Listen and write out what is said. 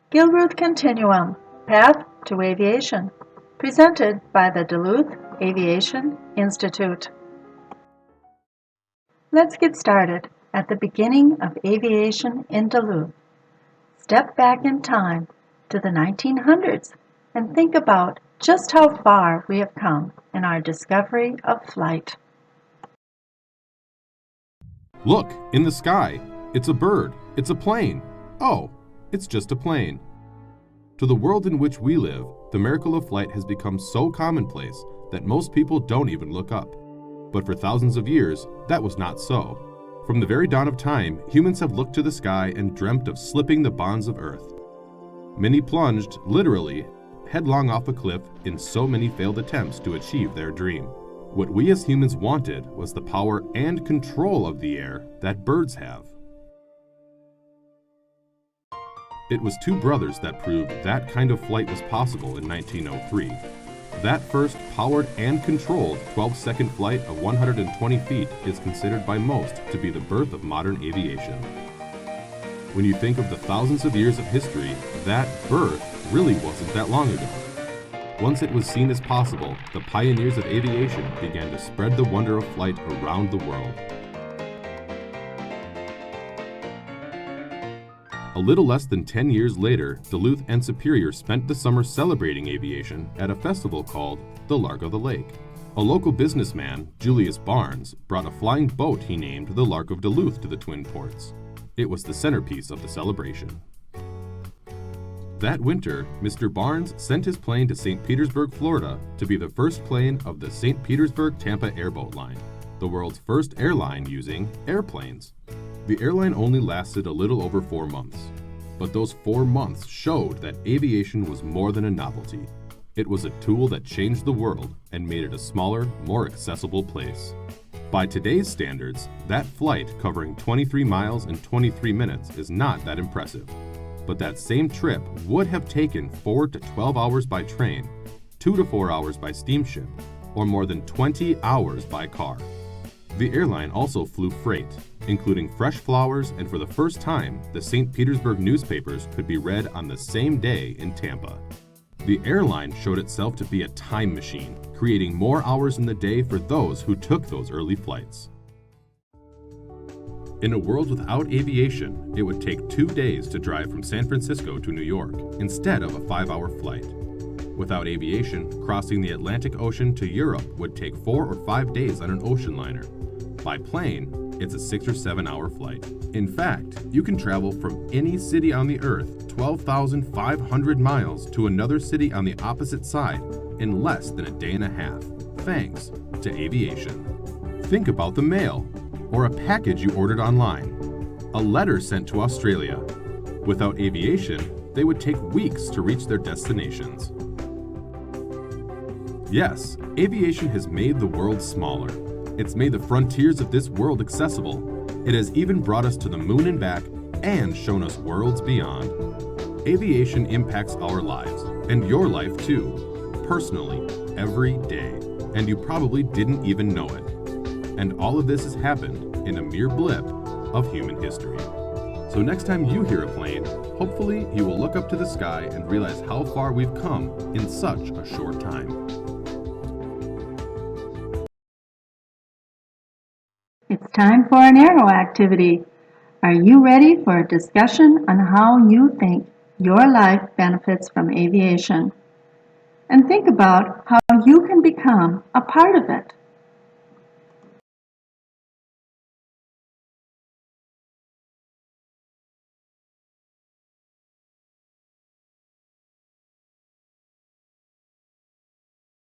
Gilruth Continuum, Path to Aviation, presented by the Duluth Aviation Institute. Let's get started at the beginning of aviation in Duluth. Step back in time to the 1900s and think about just how far we have come in our discovery of flight. Look, in the sky. It's a bird. It's a plane. Oh, it's just a plane. To the world in which we live, the miracle of flight has become so commonplace that most people don't even look up. But for thousands of years, that was not so. From the very dawn of time, humans have looked to the sky and dreamt of slipping the bonds of Earth. Many plunged, literally, headlong off a cliff in so many failed attempts to achieve their dream. What we as humans wanted was the power and control of the air that birds have. It was two brothers that proved that kind of flight was possible in 1903. That first powered and controlled 12-second flight of 120 feet is considered by most to be the birth of modern aviation. When you think of the thousands of years of history, that birth really wasn't that long ago. Once it was seen as possible, the pioneers of aviation began to spread the wonder of flight around the world. A little less than 10 years later, Duluth and Superior spent the summer celebrating aviation at a festival called the Lark of the Lake. A local businessman, Julius Barnes, brought a flying boat he named the Lark of Duluth to the Twin Ports. It was the centerpiece of the celebration. That winter, Mr. Barnes sent his plane to St. Petersburg, Florida, to be the first plane of the St. Petersburg-Tampa airboat line, the world's first airline using airplanes. The airline only lasted a little over 4 months, but those 4 months showed that aviation was more than a novelty. It was a tool that changed the world and made it a smaller, more accessible place. By today's standards, that flight covering 23 miles in 23 minutes is not that impressive. But that same trip would have taken 4 to 12 hours by train, 2 to 4 hours by steamship, or more than 20 hours by car. The airline also flew freight, including fresh flowers, and for the first time, the St. Petersburg newspapers could be read on the same day in Tampa. The airline showed itself to be a time machine, creating more hours in the day for those who took those early flights. In a world without aviation, it would take 2 days to drive from San Francisco to New York, instead of a 5-hour flight. Without aviation, crossing the Atlantic Ocean to Europe would take 4 or 5 days on an ocean liner. By plane, it's a 6 or 7-hour flight. In fact, you can travel from any city on the Earth 12,500 miles to another city on the opposite side in less than a day and a half, thanks to aviation. Think about the mail, or a package you ordered online, a letter sent to Australia. Without aviation, they would take weeks to reach their destinations. Yes, aviation has made the world smaller. It's made the frontiers of this world accessible. It has even brought us to the moon and back and shown us worlds beyond. Aviation impacts our lives, and your life too, personally, every day, and you probably didn't even know it. And all of this has happened in a mere blip of human history. So next time you hear a plane, hopefully you will look up to the sky and realize how far we've come in such a short time. It's time for an aero activity. Are you ready for a discussion on how you think your life benefits from aviation? And think about how you can become a part of it.